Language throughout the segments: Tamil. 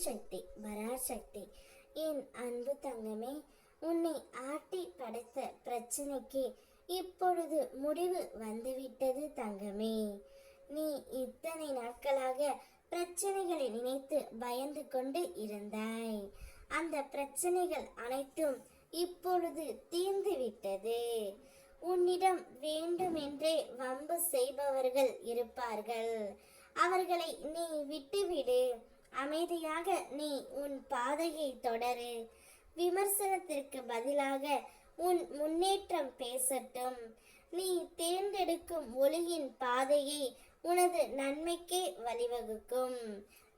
சக்தி பராசக்தி. என் அன்பு தங்கமே, உன்னை ஆட்டி படைத்த பிரச்சனைக்கு இப்பொழுது முடிவு வந்துவிட்டது தங்கமே. நீ இத்தனை நாட்களாக பிரச்சனைகளை நினைத்து பயந்து கொண்டு இருந்தாய். அந்த பிரச்சனைகள் அனைத்தும் இப்பொழுது தீர்ந்து விட்டது. உன்னிடம் வேண்டுமென்றே வம்பு செய்பவர்கள் இருப்பார்கள். அவர்களை நீ விட்டுவிடு. அமைதியாக நீ உன் பாதையை தொடரு. விமர்சனத்திற்கு பதிலாக உன் முன்னேற்றம் பேசட்டும். நீ தேர்ந்தெடுக்கும் ஒளியின் பாதையை உனது நன்மைக்கே வழிவகுக்கும்.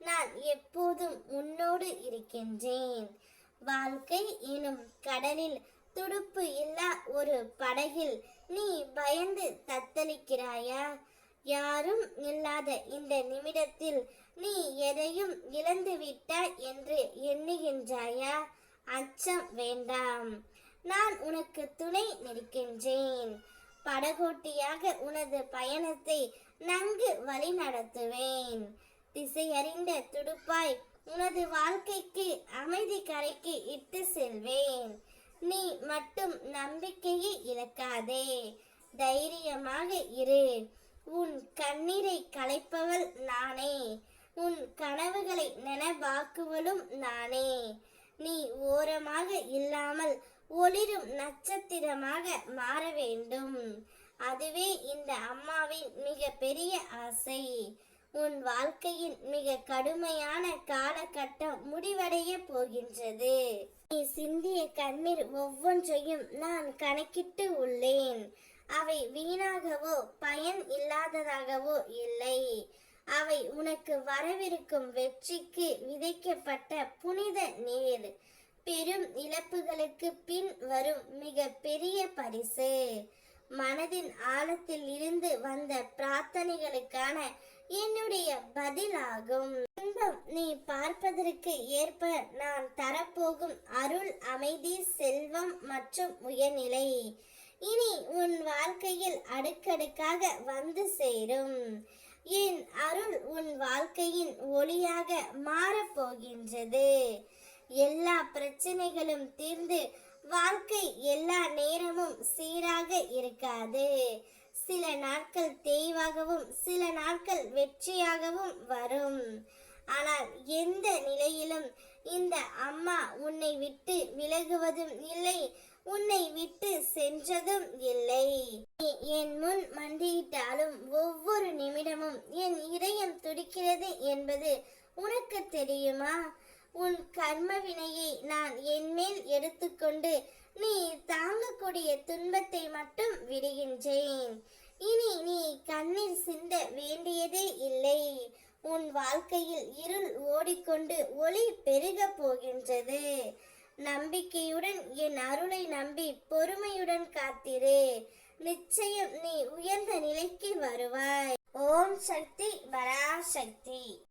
நான் எப்போதும் உன்னோடு இருக்கின்றேன். வாழ்க்கை எனும் கடலில் துடுப்பு இல்லா ஒரு படகில் நீ பயந்து தத்தளிக்கிறாயா? யாரும் இல்லாத இந்த நிமிடத்தில் நீ எதையும் இழந்து விட்டாய் என்று எண்ணுகின்றாயா? அச்சம் வேண்டாம். நான் உனக்கு துணை நிற்கின்றேன். படகோட்டியாக உனது பயணத்தை நன்கு வழி நடத்துவேன். திசையறிந்த துடுப்பாய் உனது வாழ்க்கைக்கு அமைதி கரைக்கு இட்டு செல்வேன். நீ மட்டும் நம்பிக்கையை இழக்காதே. தைரியமாக இரு. உன் கண்ணீரை களைப்பவள் நானே. உன் கனவுகளை நனவாக்குவளும் நானே. நீ ஓரமாக இல்லாமல் ஒளிரும் நட்சத்திரமாக மாற வேண்டும். அதுவே இந்த அம்மாவின் மிக பெரிய ஆசை. உன் வாழ்க்கையின் மிக கடுமையான காலகட்டம் முடிவடைய போகின்றது. நீ சிந்திய கண்ணீர் ஒவ்வொன்றையும் நான் கணக்கிட்டு உள்ளேன். அவை வீணாகவோ பயன் இல்லாததாகவோ இல்லை. அவை உனக்கு வரவிருக்கும் வெற்றிக்கு விதைக்கப்பட்ட புனித நீர். பெரும் இழப்புகளுக்கு பின் வரும் மிக பெரிய பரிசு. மனதின் ஆழத்தில் இருந்து வந்த பிரார்த்தனைகளுக்கான என்னுடைய பதிலாகும். இன்பம் நீ பார்ப்பதற்கு ஏற்ப நான் தரப்போகும் அருள், அமைதி, செல்வம் மற்றும் உயர்நிலை இனி உன் வாழ்க்கையில் அடுக்கடுக்காக வந்து சேரும். என் அருள் உன் வாழ்க்கையின் ஒளியாக மாறப்போகின்றது. எல்லா பிரச்சனைகளும் தீர்ந்து வாழ்க்கை எல்லா நேரமும் சீராக இருக்காது. சில நாட்கள் தேய்வாகவும் சில நாட்கள் வெற்றியாகவும் வரும். ஆனால் எந்த நிலையிலும் இந்த அம்மா உன்னை விட்டு விலகுவதும் இல்லை, உன்னை விட்டு சென்றதும் இல்லை. நீ என் முன் மண்டியிட்டாலும் ஒவ்வொரு நிமிடமும் என் இதயம் துடிக்கிறது என்பது உனக்கு தெரியுமா? உன் கர்ம வினையை நான் என்மேல் எடுத்துக்கொண்டு நீ தாங்கக்கூடிய துன்பத்தை மட்டும் விடுகின்றேன். இனி நீ கண்ணீர் சிந்த வேண்டியதே இல்லை. உன் வாழ்க்கையில் இருள் ஓடிக்கொண்டு ஒளி பெருக போகின்றது. நம்பிக்கையுடன் என் அருளை நம்பி பொறுமையுடன் காத்திரு. நிச்சயம் நீ உயர்ந்த நிலைக்கு வருவாய். ஓம் சக்தி பராசக்தி.